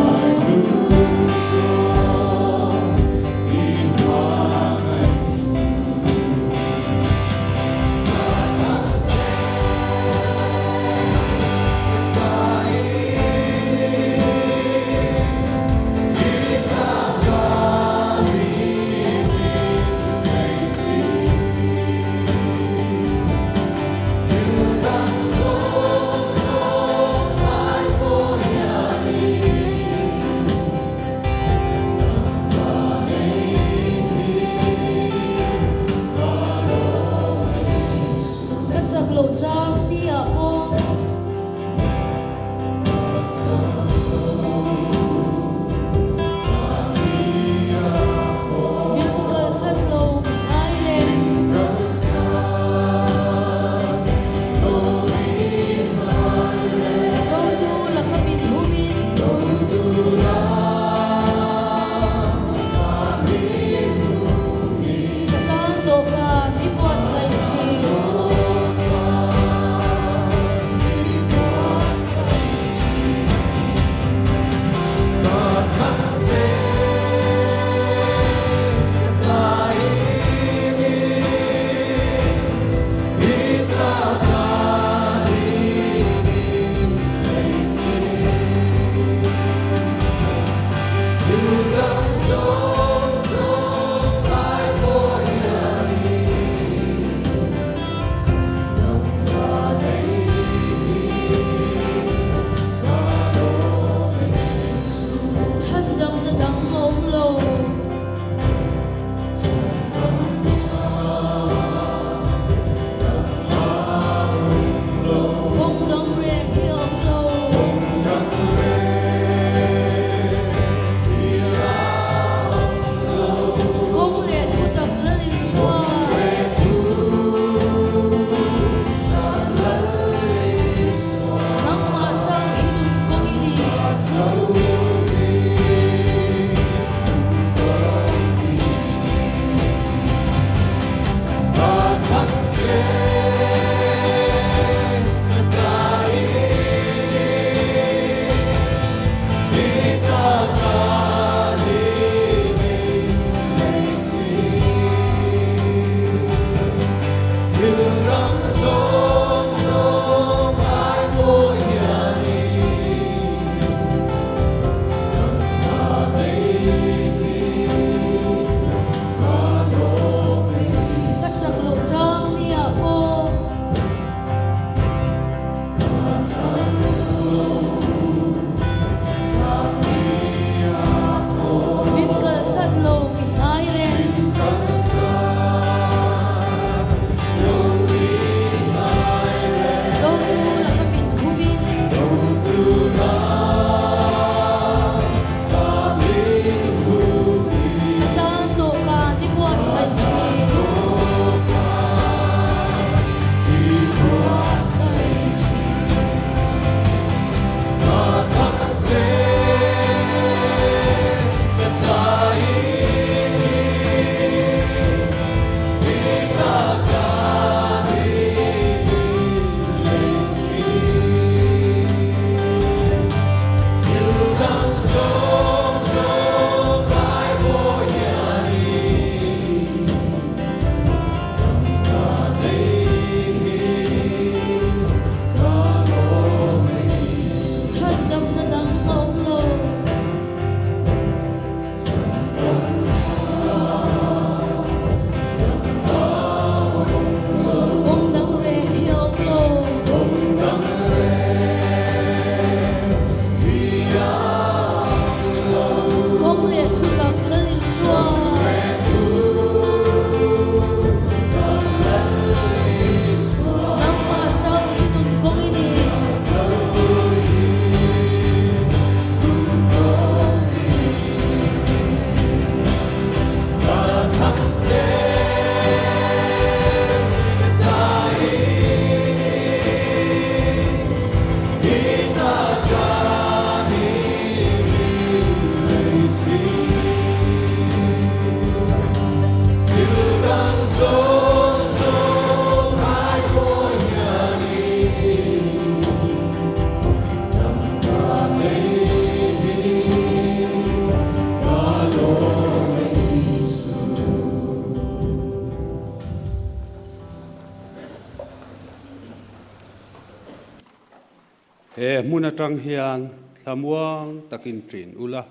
muna trăng hiền thamuang takin trin ula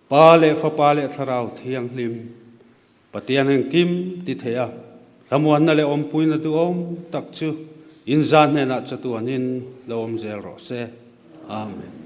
pa le fa pa le tharau thiang lim patian heng kim ti thea thamuan na le om puina tu om tak chu in zan ne na chatuanin lo om zel ro se amen